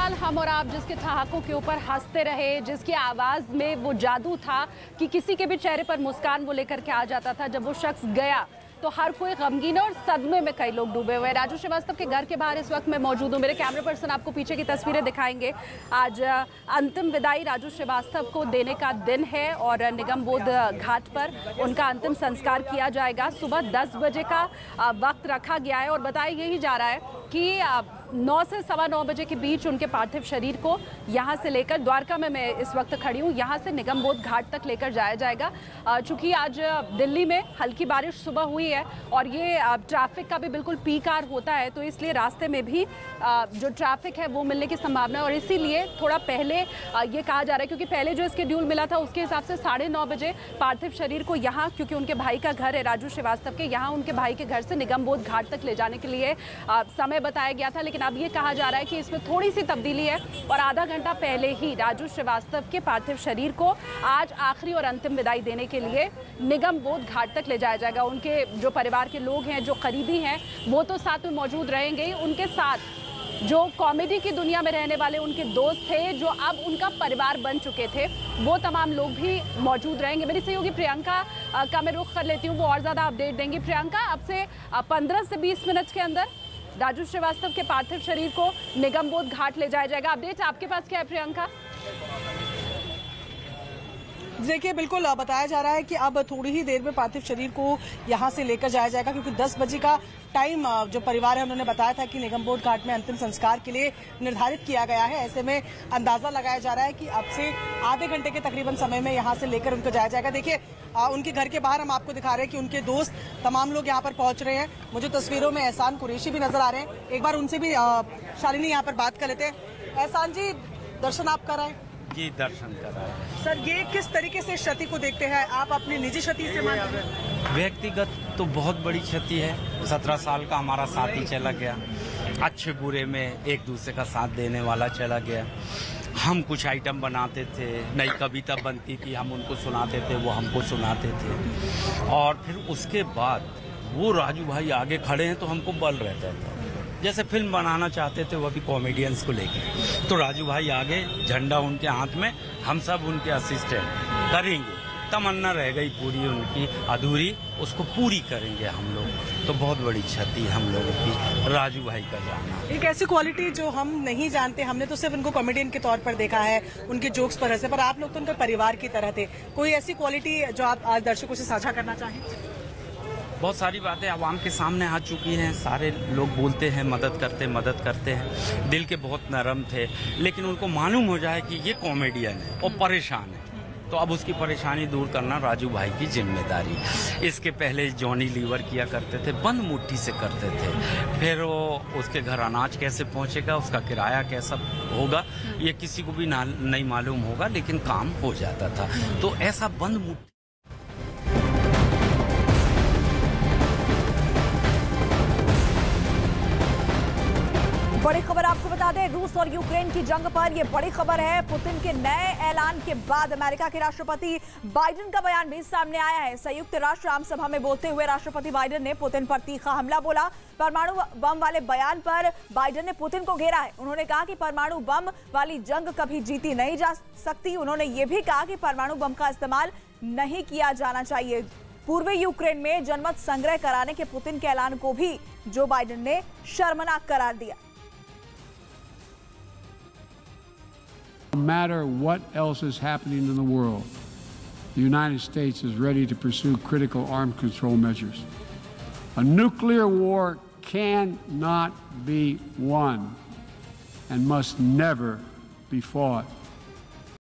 साल हम और आप जिसके ठहाकों के ऊपर हंसते रहे, जिसकी आवाज़ में वो जादू था कि किसी के भी चेहरे पर मुस्कान वो लेकर के आ जाता था, जब वो शख्स गया तो हर कोई गमगीन और सदमे में कई लोग डूबे हुए। राजू श्रीवास्तव के घर के बाहर इस वक्त मैं मौजूद हूँ। मेरे कैमरा पर्सन आपको पीछे की तस्वीरें दिखाएंगे। आज अंतिम विदाई राजू श्रीवास्तव को देने का दिन है और निगमबोध घाट पर उनका अंतिम संस्कार किया जाएगा। सुबह 10 बजे का वक्त रखा गया है और बताया यही जा रहा है कि 9 से सवा 9 बजे के बीच उनके पार्थिव शरीर को यहाँ से लेकर, द्वारका में मैं इस वक्त खड़ी हूँ, यहाँ से निगमबोध घाट तक लेकर जाया जाएगा। चूँकि आज दिल्ली में हल्की बारिश सुबह हुई है और ये ट्रैफिक का भी बिल्कुल पीक आवर होता है, तो इसलिए रास्ते में भी जो ट्रैफिक है वो मिलने की संभावना है और इसीलिए थोड़ा पहले ये कहा जा रहा है, क्योंकि पहले जो स्केड्यूल मिला था उसके हिसाब से 9:30 बजे पार्थिव शरीर को यहाँ, क्योंकि उनके भाई का घर है राजू श्रीवास्तव के, यहाँ उनके भाई के घर से निगमबोध घाट तक ले जाने के लिए समय बताया गया था। लेकिन अब ये कहा जा रहा है कि इसमें थोड़ी सी तब्दीली है और आधा घंटा पहले ही राजू श्रीवास्तव के पार्थिव शरीर को आज आखिरी और अंतिम विदाई देने के लिए निगमबोध घाट तक ले जाया जाएगा। उनके जो परिवार के लोग हैं, जो करीबी हैं, वो तो साथ में मौजूद रहेंगे। उनके साथ जो कॉमेडी की दुनिया में रहने वाले उनके दोस्त थे, जो अब उनका परिवार बन चुके थे, वो तमाम लोग भी मौजूद रहेंगे। मेरी सहयोगी प्रियंका का मैं रुख कर लेती हूँ, वो और ज़्यादा अपडेट देंगी। प्रियंका, अब से 15 से 20 मिनट के अंदर राजू श्रीवास्तव के पार्थिव शरीर को निगमबोध घाट ले जाया जाएगा। अपडेट आपके पास क्या है प्रियंका? देखिए, बिल्कुल बताया जा रहा है कि अब थोड़ी ही देर में पार्थिव शरीर को यहाँ से लेकर जाया जाएगा, क्योंकि 10 बजे का टाइम जो परिवार है उन्होंने बताया था कि निगमबोध घाट में अंतिम संस्कार के लिए निर्धारित किया गया है। ऐसे में अंदाजा लगाया जा रहा है कि अब से आधे घंटे के तकरीबन समय में यहाँ से लेकर उनको जाया जाएगा। देखिए, उनके घर के बाहर हम आपको दिखा रहे हैं कि उनके दोस्त तमाम लोग यहाँ पर पहुंच रहे हैं। मुझे तस्वीरों में एहसान कुरैशी भी नजर आ रहे हैं। एक बार उनसे भी शालिनी यहाँ पर बात कर लेते हैं। एहसान जी, दर्शन आप कर रहे हैं? जी, दर्शन कर रहा है। सर, ये किस तरीके से क्षति को देखते हैं आप? अपनी निजी क्षति से मानते हैं? व्यक्तिगत तो बहुत बड़ी क्षति है। 17 साल का हमारा साथी चला गया, अच्छे बुरे में एक दूसरे का साथ देने वाला चला गया। हम कुछ आइटम बनाते थे, नई कविता बनती थी, हम उनको सुनाते थे, वो हमको सुनाते थे। और फिर उसके बाद वो राजू भाई आगे खड़े हैं तो हमको बल रहता था। जैसे फिल्म बनाना चाहते थे वो भी कॉमेडियंस को लेकर, तो राजू भाई आगे, झंडा उनके हाथ में, हम सब उनके असिस्टेंट करेंगे। तमन्ना रह गई पूरी उनकी अधूरी, उसको पूरी करेंगे हम लोग। तो बहुत बड़ी क्षति हम लोगों की राजू भाई का जाना। एक ऐसी क्वालिटी जो हम नहीं जानते, हमने तो सिर्फ उनको कॉमेडियन के तौर पर देखा है, उनके जोक्स पर हंसे, पर आप लोग तो उनके परिवार की तरह थे। कोई ऐसी क्वालिटी जो आप आज दर्शकों से साझा करना चाहें? बहुत सारी बातें आवाम के सामने आ चुकी हैं। सारे लोग बोलते हैं मदद करते हैं। दिल के बहुत नरम थे, लेकिन उनको मालूम हो जाए कि ये कॉमेडियन है और परेशान है, तो अब उसकी परेशानी दूर करना राजू भाई की जिम्मेदारी। इसके पहले जॉनी लीवर किया करते थे, बंद मुट्ठी से करते थे। फिर वो उसके घर अनाज कैसे पहुंचेगा, उसका किराया कैसा होगा, ये किसी को भी नहीं मालूम होगा, लेकिन काम हो जाता था। तो ऐसा बंद मुट्ठी। बड़ी खबर आपको बता दें, रूस और यूक्रेन की जंग पर यह बड़ी खबर है। पुतिन के नए ऐलान के बाद अमेरिका के राष्ट्रपति बाइडेन का बयान भी सामने आया है। संयुक्त राष्ट्र आम सभा में बोलते हुए राष्ट्रपति बाइडेन ने पुतिन पर तीखा हमला बोला। परमाणु बम वाले बयान पर बाइडेन ने पुतिन को घेरा है। उन्होंने कहा कि परमाणु बम वाली जंग कभी जीती नहीं जा सकती। उन्होंने ये भी कहा कि परमाणु बम का इस्तेमाल नहीं किया जाना चाहिए। पूर्वी यूक्रेन में जनमत संग्रह कराने के पुतिन के ऐलान को भी जो बाइडेन ने शर्मनाक करार दिया। No matter what else is happening in the world, the United States is ready to pursue critical arms control measures. A nuclear war cannot be won and must never be fought.